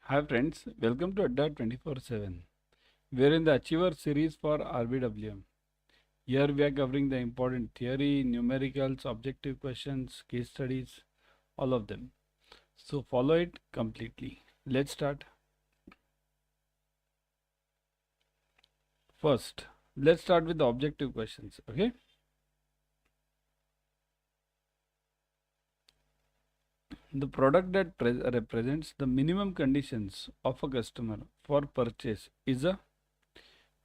Hi friends, welcome to Adda 24/7. We are in the Achiever series for RBWM. Here we are covering the important theory, numericals, objective questions, case studies, all of them. So follow it completely. Let's start. First, let's start with the objective questions. Okay. The product that represents the minimum conditions of a customer for purchase is a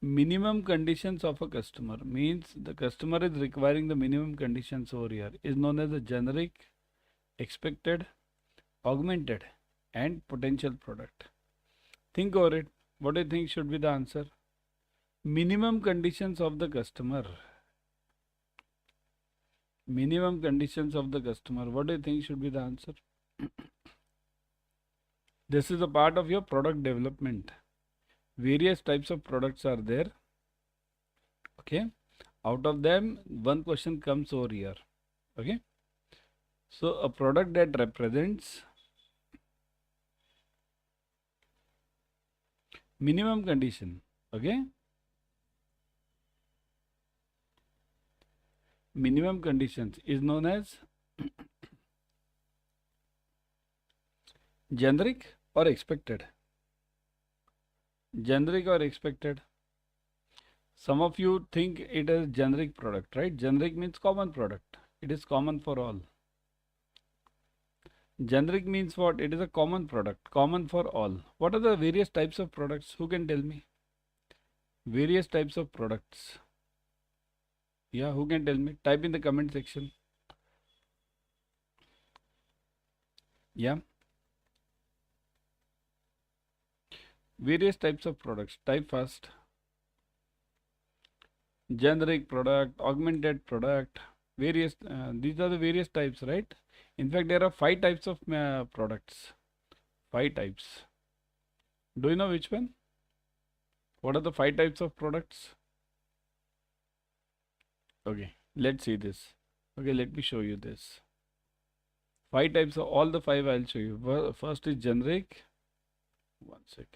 minimum conditions of a customer means the customer is requiring the minimum conditions over here is known as a generic, expected, augmented and potential product. Think over it. What do you think should be the answer? Minimum conditions of the customer. Minimum conditions of the customer. What do you think should be the answer? This is a part of your product development. Various types of products are there. Okay. Out of them, one question comes over here. Okay. So a product that represents minimum condition. Okay. Minimum conditions is known as generic or expected. Generic or expected. Some of you think it is generic product, right? Generic means common product. It is common for all. Generic means what? It is a common product, common for all. What are the various types of products? Who can tell me? Various types of products. Yeah, who can tell me? Type in the comment section. Yeah. Various types of products. Type fast. Generic product, augmented product, various. These are the various types, right? In fact, there are 5 types of products. 5 types. Do you know which one? What are the 5 types of products? Okay, let's see this. Okay, let me show you this. 5 types of all the 5 I'll show you. First is generic. One sec.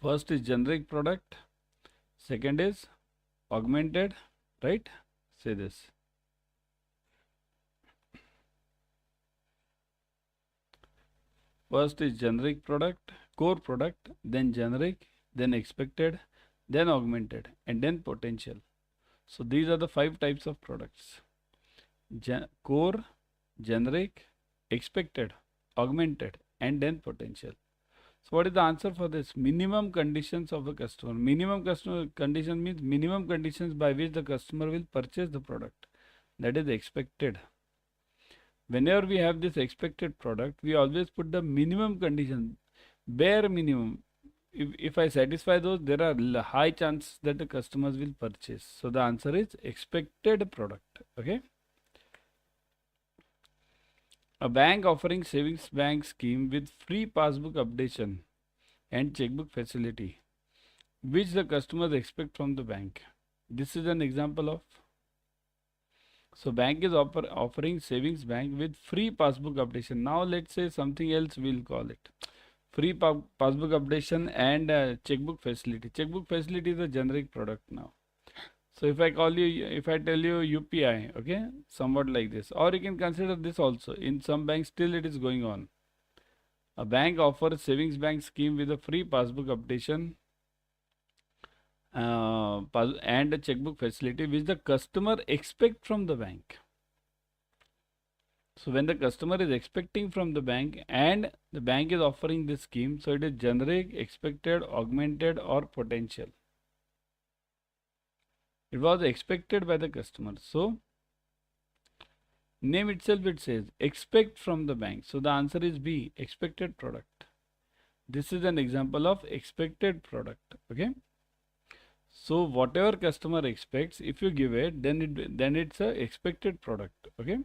First is generic product. Second is augmented, right? Say this. First is generic product, core product, then generic, then expected, then augmented, and then potential. So these are the 5 types of products. Core, generic, expected, augmented, and then potential. So what is the answer for this? Minimum conditions of the customer. Minimum customer condition means minimum conditions by which the customer will purchase the product. That is expected. Whenever we have this expected product, we always put the minimum condition, bare minimum. If I satisfy those, there are high chances that the customers will purchase. So the answer is expected product. Okay. A bank offering savings bank scheme with free passbook updation and checkbook facility, which the customers expect from the bank. This is an example of. So bank is offering savings bank with free passbook updation. Now let's say something else we'll call it. Free passbook updation and checkbook facility. Checkbook facility is a generic product now. So if I tell you UPI, okay, somewhat like this, or you can consider this also. In some banks still it is going on. A bank offers savings bank scheme with a free passbook updation and a checkbook facility which the customer expect from the bank. So when the customer is expecting from the bank and the bank is offering this scheme, so it is generic, expected, augmented or potential. It was expected by the customer. So name itself it says expect from the bank. So the answer is B, expected product. This is an example of expected product. Okay. So whatever customer expects, if you give it, then it's a expected product. Okay.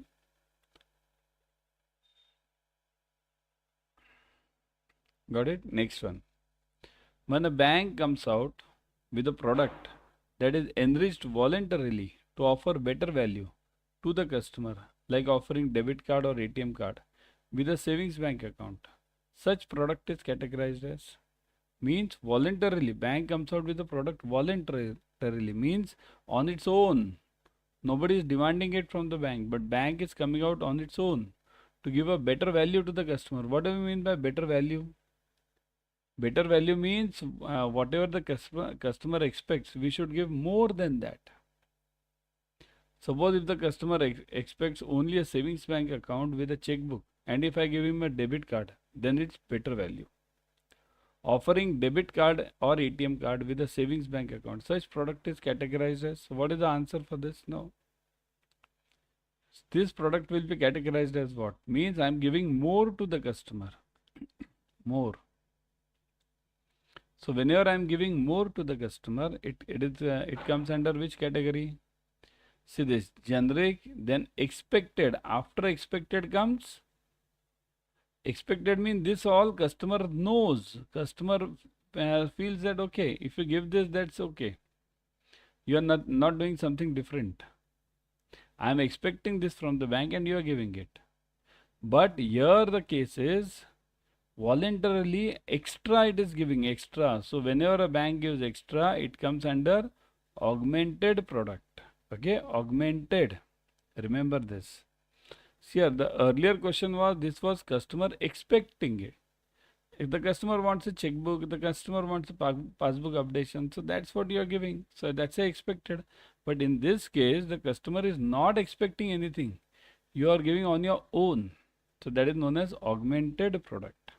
Got it? Next one. When a bank comes out with a product that is enriched voluntarily to offer better value to the customer, like offering debit card or ATM card with a savings bank account. Such product is categorized as, means voluntarily. Bank comes out with the product voluntarily, means on its own. Nobody is demanding it from the bank, but bank is coming out on its own to give a better value to the customer. What do we mean by better value? Better value means whatever the customer expects, we should give more than that. Suppose if the customer expects only a savings bank account with a checkbook, and if I give him a debit card, then it's better value. Offering debit card or ATM card with a savings bank account, such product is categorized as, what is the answer for this? No. This product will be categorized as what? Means I am giving more to the customer. More. So whenever I am giving more to the customer, it comes under which category? See this, generic, then expected. After expected comes, expected means this all customer knows. Customer feels that okay, if you give this, that's okay. You are not doing something different. I am expecting this from the bank and you are giving it. But here the case is voluntarily extra, it is giving extra. So whenever a bank gives extra, it comes under augmented product. Okay, augmented. Remember this. See here, the earlier question was, this was customer expecting it. If the customer wants a checkbook, the customer wants a passbook updation, so that's what you are giving. So that's expected. But in this case, the customer is not expecting anything. You are giving on your own. So that is known as augmented product.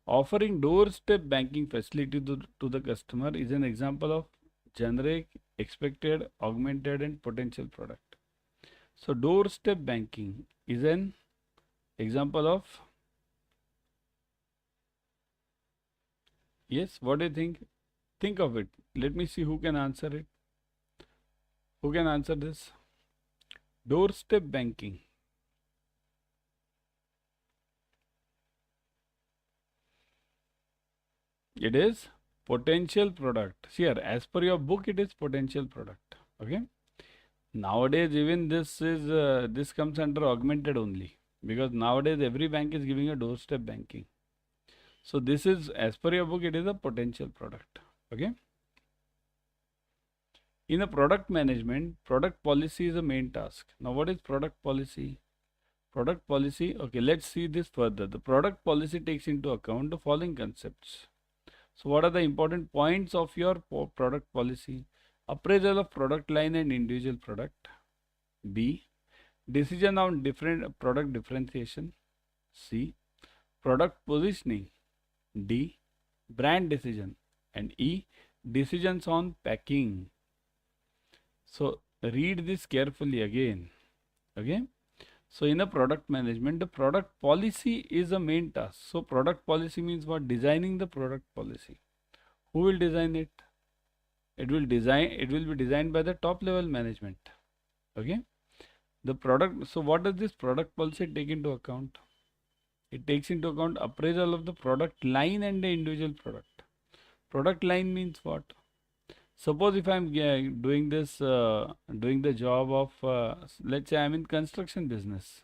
Offering doorstep banking facility to the customer is an example of generic, expected, augmented and potential product. So doorstep banking is an example of, yes, what do you think? Think of it. Let me see who can answer it. Who can answer this? Doorstep banking. It is potential product. Here, as per your book, it is potential product. Okay. Nowadays, even this is this comes under augmented only, because nowadays every bank is giving a doorstep banking. So this is, as per your book, it is a potential product. Okay. In a product management, product policy is a main task. Now, what is product policy? Product policy, okay, let's see this further. The product policy takes into account the following concepts. So what are the important points of your product policy? Appraisal of product line and individual product. B. Decision on different product differentiation. C. Product positioning. D. Brand decision. And E. Decisions on packing. So read this carefully again. Okay. So in a product management, the product policy is a main task. So product policy means what? Designing the product policy. Who will design it? It will be designed by the top level management. Okay. The product, so what does this product policy take into account? It takes into account appraisal of the product line and the individual product. Product line means what? Suppose if I am doing this, doing the job of, let's say I am in construction business.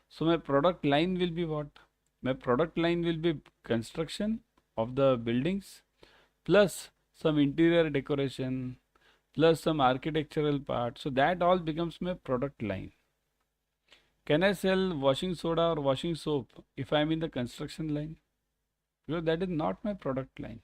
So my product line will be what? My product line will be construction of the buildings, plus some interior decoration, plus some architectural part. So that all becomes my product line. Can I sell washing soda or washing soap if I am in the construction line? Because that is not my product line.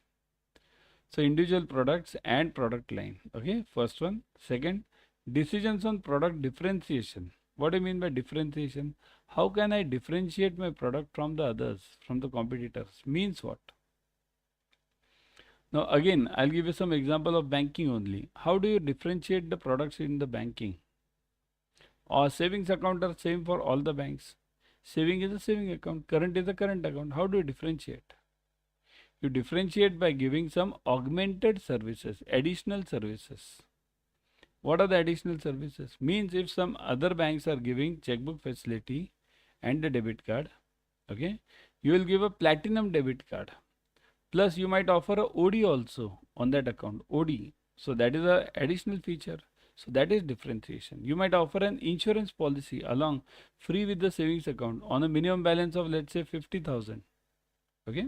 So individual products and product line. Okay, first one. Second, decisions on product differentiation. What do you mean by differentiation? How can I differentiate my product from the others, from the competitors? Means what? Now again, I'll give you some example of banking only. How do you differentiate the products in the banking? Or savings account are same for all the banks. Saving is a saving account, current is a current account. How do you differentiate? You differentiate by giving some augmented services, additional services. What are the additional services? Means if some other banks are giving checkbook facility and a debit card, okay, you will give a platinum debit card. Plus you might offer a OD also on that account, OD. So that is a additional feature. So that is differentiation. You might offer an insurance policy along free with the savings account on a minimum balance of, let's say, 50,000. Okay.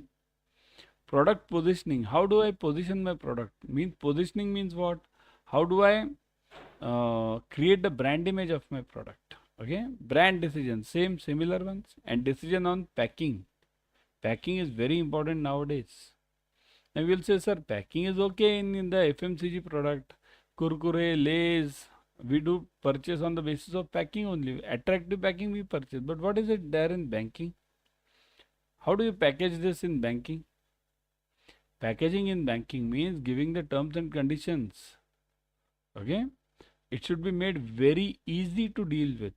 Product positioning. How do I position my product? Positioning means what? How do I create the brand image of my product? Okay. Brand decision, similar ones, and decision on packing. Packing is very important nowadays. Now we will say, sir, packing is okay in the FMCG product. Kurkure, Lays, we do purchase on the basis of packing only. Attractive packing we purchase. But what is it there in banking? How do you package this in banking? Packaging in banking means giving the terms and conditions. Okay? It should be made very easy to deal with.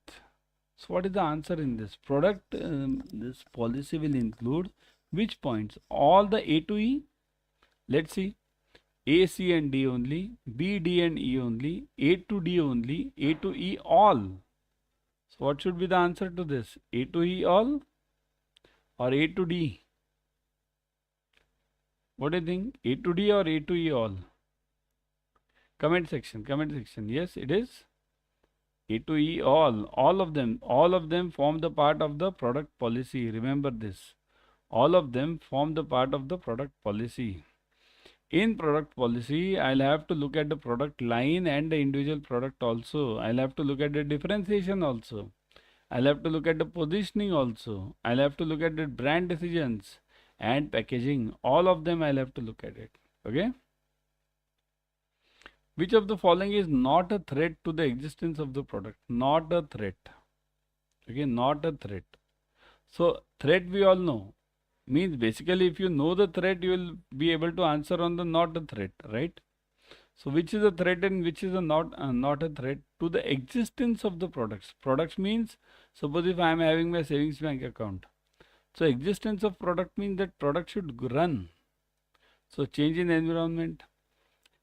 So what is the answer in this? Product, this policy will include which points? All the A to E. Let's see. A, C and D only, B, D and E only, A to D only, A to E all. So what should be the answer to this? A to E all or A to D? What do you think? A to D or A to E all? Comment section. Yes, it is A to E all. All of them form the part of the product policy. Remember this. All of them form the part of the product policy. In product policy, I'll have to look at the product line and the individual product also. I'll have to look at the differentiation also. I'll have to look at the positioning also. I'll have to look at the brand decisions and packaging. All of them I'll have to look at it. Okay. Which of the following is not a threat to the existence of the product? Not a threat. Okay, not a threat. So threat we all know. Means basically if you know the threat, you will be able to answer on the not a threat, right? So which is a threat and which is a not a threat to the existence of the products? Products means, suppose if I am having my savings bank account. So existence of product means that product should run. So change in environment,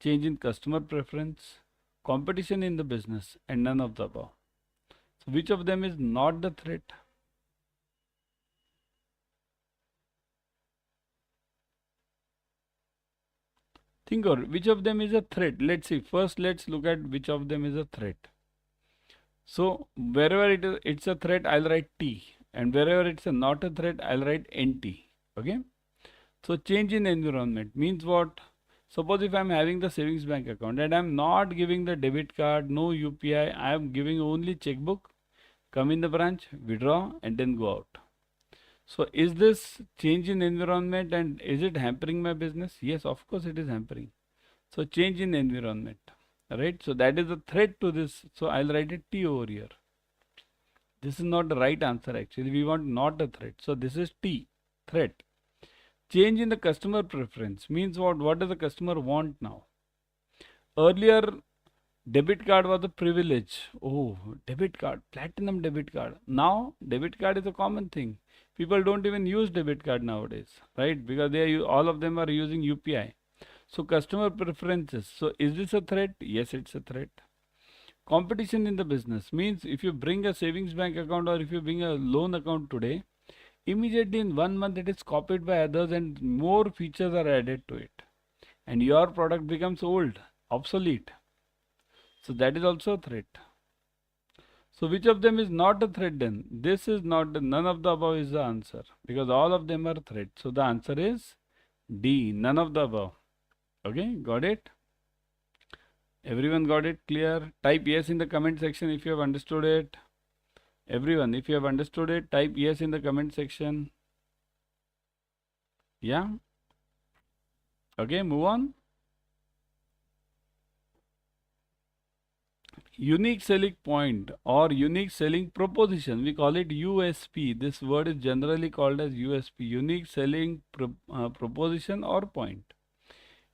change in customer preference, competition in the business, and none of the above. So which of them is not the threat? Think of which of them is a threat. Let's see. First, let's look at which of them is a threat. So wherever it's a threat, I'll write T, and wherever it's not a threat, I'll write NT. Okay. So change in environment means what? Suppose if I'm having the savings bank account and I'm not giving the debit card, no UPI, I am giving only checkbook. Come in the branch, withdraw, and then go out. So is this change in environment and is it hampering my business? Yes, of course it is hampering. So change in environment, right? So that is a threat to this. So I'll write a T over here. This is not the right answer actually. We want not a threat. So this is T, threat. Change in the customer preference means what? What does the customer want now? Earlier, debit card was a privilege. Oh, debit card, platinum debit card. Now, debit card is a common thing. People don't even use debit card nowadays, right? Because all of them are using UPI. So customer preferences. So is this a threat? Yes, it's a threat. Competition in the business means if you bring a savings bank account or if you bring a loan account today, immediately in 1 month it is copied by others and more features are added to it. And your product becomes old, obsolete. So that is also a threat. So which of them is not a threat then? This is not, none of the above is the answer because all of them are threats. So the answer is D, none of the above. Okay, got it? Everyone got it clear? Type yes in the comment section if you have understood it. Everyone, if you have understood it, type yes in the comment section. Yeah? Okay, move on. Unique selling point or unique selling proposition, we call it USP. This word is generally called as USP, unique selling proposition or point,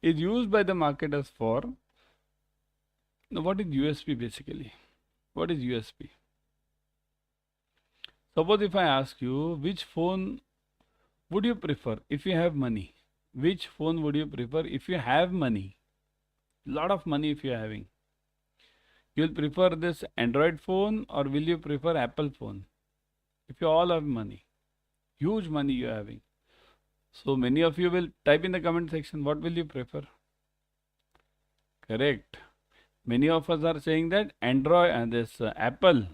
is used by the marketers for. Now what is USP basically? What is USP? Suppose if I ask you which phone would you prefer if you have money? Which phone would you prefer if you have money? Lot of money if you are having. You'll prefer this Android phone or will you prefer Apple phone? If you all have money, huge money you are having. So many of you will type in the comment section, what will you prefer? Correct. Many of us are saying that Android and this Apple,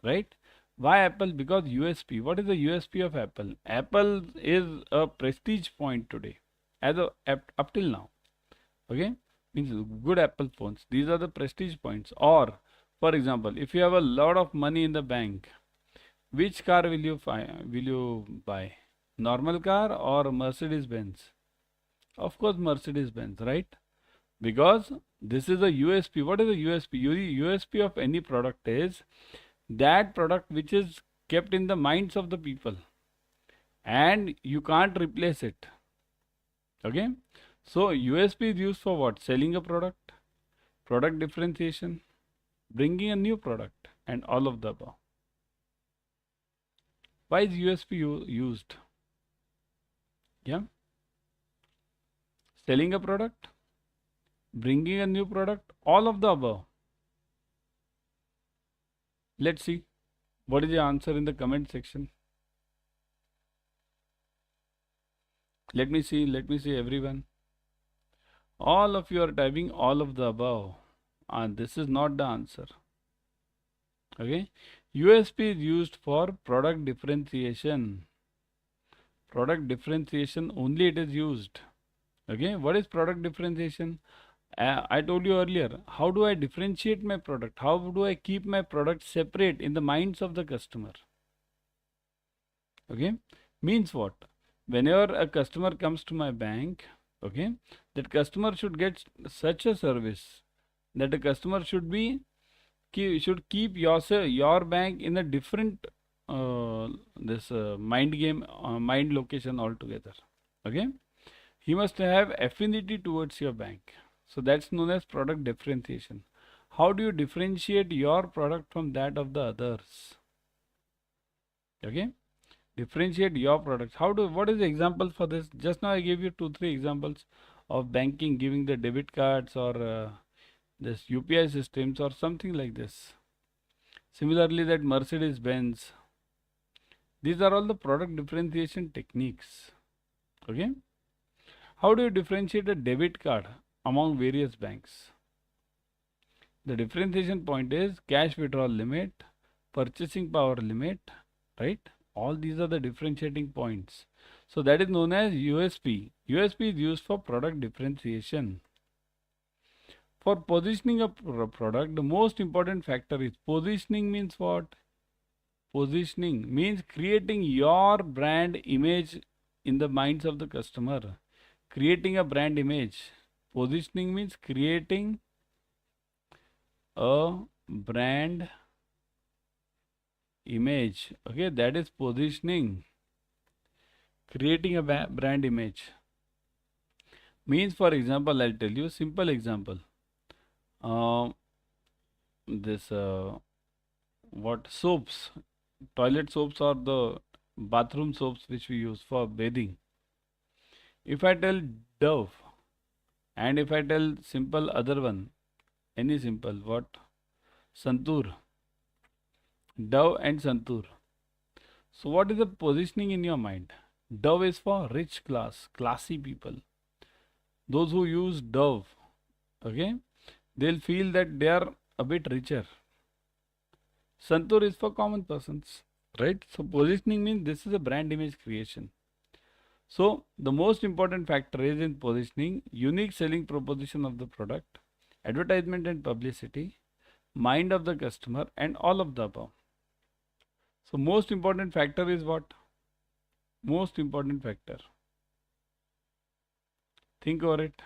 right? Why Apple? Because USP. What is the USP of Apple? Apple is a prestige point today, as a up till now. Okay, means good Apple phones. These are the prestige points. Or, for example, if you have a lot of money in the bank, which car will you buy? Normal car or Mercedes Benz? Of course, Mercedes Benz, right? Because this is a USP. What is a USP? USP of any product is that product which is kept in the minds of the people and you can't replace it. Okay, so USP is used for what? Selling a product, product differentiation, bringing a new product, and all of the above. Why is USP used? Yeah, selling a product, bringing a new product, all of the above. Let's see what is the answer in the comment section. Let me see everyone. All of you are typing all of the above, and this is not the answer. Okay, USP is used for product differentiation. Product differentiation only it is used. Okay, what is product differentiation? I told you earlier, how do I differentiate my product? How do I keep my product separate in the minds of the customer? Okay, means what? Whenever a customer comes to my bank, okay, that customer should get such a service that the customer should keep your bank in a different mind location altogether. Okay, he must have affinity towards your bank. So that's known as product differentiation. How do you differentiate your product from that of the others? Okay, differentiate your products. What is the example for this? Just now I gave you 2-3 examples of banking giving the debit cards or this UPI systems or something like this. Similarly, that Mercedes Benz. These are all the product differentiation techniques. Okay, how do you differentiate a debit card among various banks? The differentiation point is cash withdrawal limit, purchasing power limit, right? All these are the differentiating points. So that is known as USP. USP is used for product differentiation. For positioning a product, the most important factor is positioning. Means what? Positioning means creating your brand image in the minds of the customer. Creating a brand image. Positioning means creating a brand image. Okay, that is positioning. Creating a brand image means, for example, I'll tell you simple example. What soaps, toilet soaps or the bathroom soaps which we use for bathing. If I tell Dove and if I tell simple other one, any simple, what? Santoor. Dove and Santoor. So what is the positioning in your mind? Dove is for rich class, classy people. Those who use Dove, okay, they'll feel that they are a bit richer. Santoor is for common persons, right? So positioning means this is a brand image creation. So the most important factor is in positioning, unique selling proposition of the product, advertisement and publicity, mind of the customer, and all of the above. So most important factor is what? Most important factor. Think over it.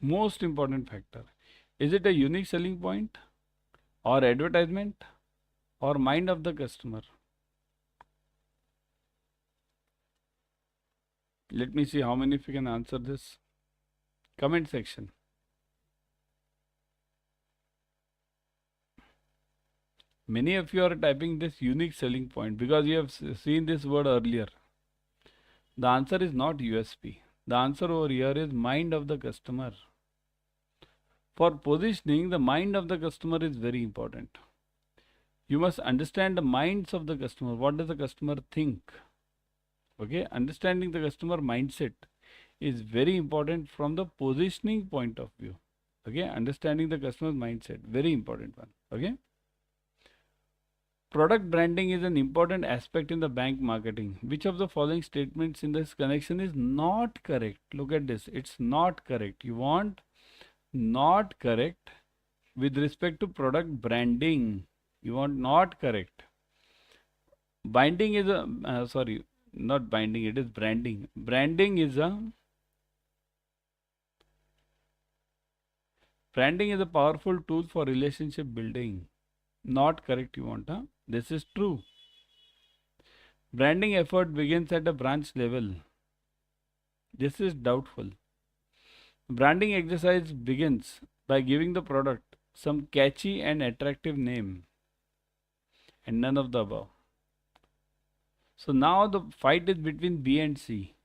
Most important factor. Is it a unique selling point or advertisement or mind of the customer? Let me see how many of you can answer this. Comment section. Many of you are typing this unique selling point because you have seen this word earlier. The answer is not USP. The answer over here is mind of the customer. For positioning, the mind of the customer is very important. You must understand the minds of the customer. What does the customer think? Okay, understanding the customer mindset is very important from the positioning point of view. Okay, understanding the customer's mindset, very important one. Okay. Product branding is an important aspect in the bank marketing. Which of the following statements in this connection is not correct? Look at this. It's not correct. You want not correct with respect to product branding. You want not correct. Binding is a, sorry, not binding, it is branding. Branding is a powerful tool for relationship building. Not correct you want, huh? This is true. Branding effort begins at a branch level. This is doubtful. Branding exercise begins by giving the product some catchy and attractive name, and none of the above. So now the fight is between B and C.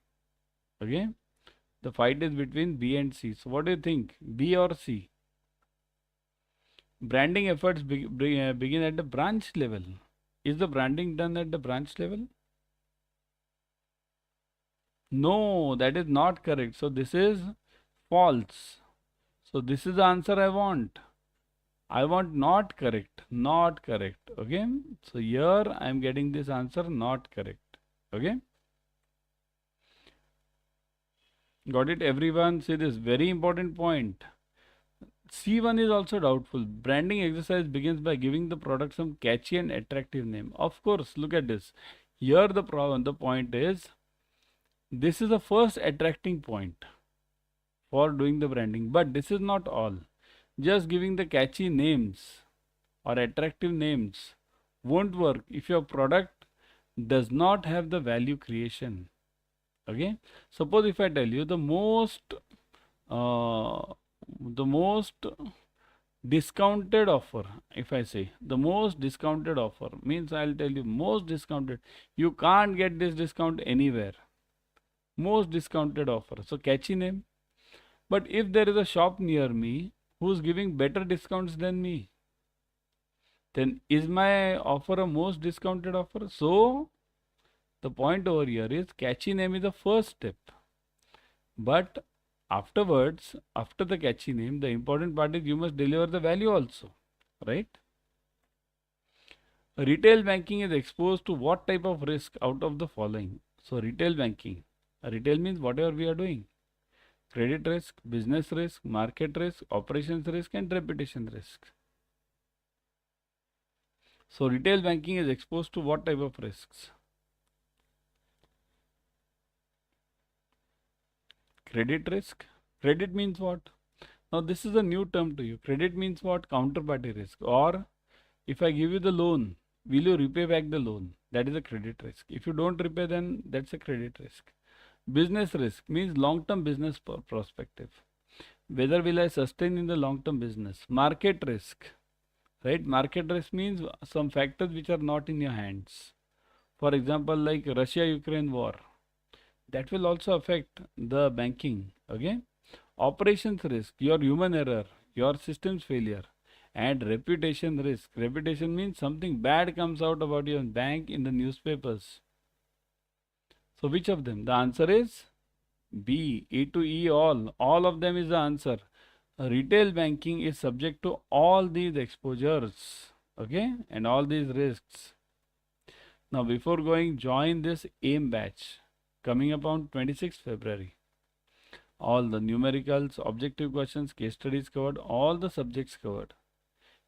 Okay? The fight is between B and C. So what do you think? B or C? Branding efforts begin at the branch level. Is the branding done at the branch level? No, that is not correct. So this is false. So this is the answer I want. I want not correct. Not correct. Okay. So here I am getting this answer not correct. Okay. Got it everyone? See this very important point. C1 is also doubtful. Branding exercise begins by giving the product some catchy and attractive name. Of course, look at this. Here the point is, this is the first attracting point for doing the branding. But this is not all. Just giving the catchy names or attractive names won't work if your product does not have the value creation. Okay. Suppose if I tell you the most discounted offer, if I say the most discounted offer means I'll tell you most discounted, you can't get this discount anywhere, most discounted offer, so catchy name. But if there is a shop near me who's giving better discounts than me, then is my offer a most discounted offer? So the point over here is catchy name is the first step, but afterwards, after the catchy name, the important part is you must deliver the value also, right? Retail banking is exposed to what type of risk out of the following? So retail banking, retail means whatever we are doing. Credit risk, business risk, market risk, operations risk and reputation risk. So retail banking is exposed to what type of risks? Credit risk. Credit means what? Now this is a new term to you. Credit means what? Counterparty risk. Or if I give you the loan, will you repay back the loan? That is a credit risk. If you don't repay, then that's a credit risk. Business risk means long-term business perspective. Whether will I sustain in the long-term business? Market risk, right? Market risk means some factors which are not in your hands. For example, like Russia-Ukraine war, that will also affect the banking. Okay. Operations risk, your human error, your systems failure, and reputation risk. Reputation means something bad comes out about your bank in the newspapers. So which of them? The answer is B. A to E all. All of them is the answer. Retail banking is subject to all these exposures. Okay. And all these risks. Now before going, join this AIM batch coming up on 26th February. All the numericals, objective questions, case studies covered, all the subjects covered.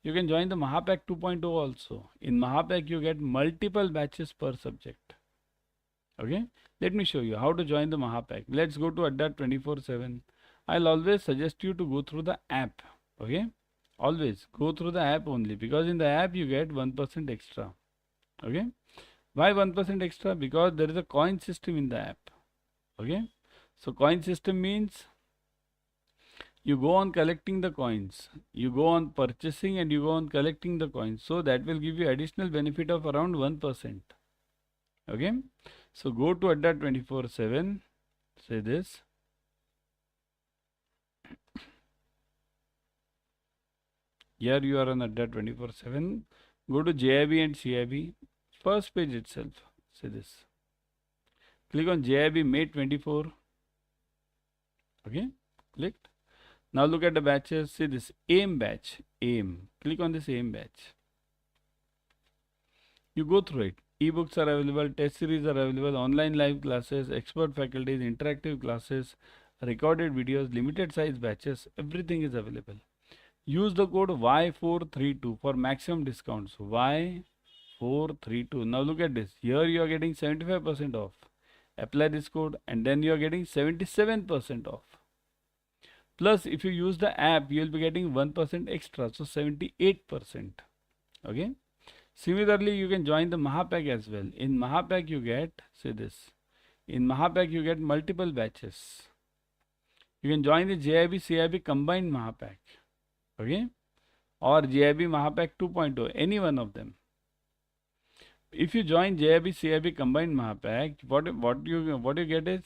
You can join the Mahapack 2.0 also. In Mahapack, you get multiple batches per subject. Okay, let me show you how to join the Mahapack. Let's go to Adda 24/7. I'll always suggest you to go through the app. Okay, always go through the app only, because in the app you get 1% extra. Okay, why 1% extra? Because there is a coin system in the app. Okay, so coin system means you go on collecting the coins, you go on purchasing and you go on collecting the coins. So that will give you additional benefit of around 1%. Okay, so go to Adda 24/7, say this. Here you are on Adda 24/7. Go to JAIIB and CIB. First page itself. See this. Click on JAIIB May 24. Okay. Clicked. Now look at the batches. See this AIM batch. AIM. Click on this AIM batch. You go through it. Ebooks are available, test series are available, online live classes, expert faculties, interactive classes, recorded videos, limited size batches, everything is available. Use the code Y432 for maximum discounts. Y432. Now look at this. Here you are getting 75% off. Apply this code and then you are getting 77% off. Plus if you use the app, you will be getting 1% extra, so 78%. Okay. Similarly, you can join the Mahapack as well. In Mahapack you get, say this, in Mahapack you get multiple batches. You can join the JAIIB CIB combined Mahapack, okay, or JAIIB Mahapack 2.0, any one of them. If you join JAIIB CIB combined Mahapack, what you get is,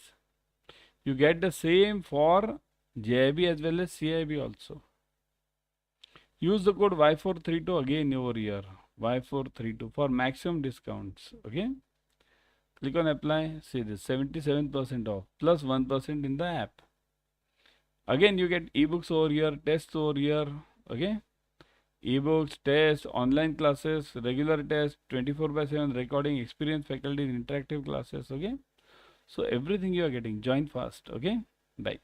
you get the same for JAIIB as well as CIB also. Use the code Y432 again over here. Y432 for maximum discounts. Okay. Click on apply. See this 77% off plus 1% in the app. Again, you get ebooks over here, tests over here. Okay. Ebooks, tests, online classes, regular tests, 24/7 recording, experienced faculty, interactive classes. Okay. So everything you are getting. Join fast. Okay. Bye.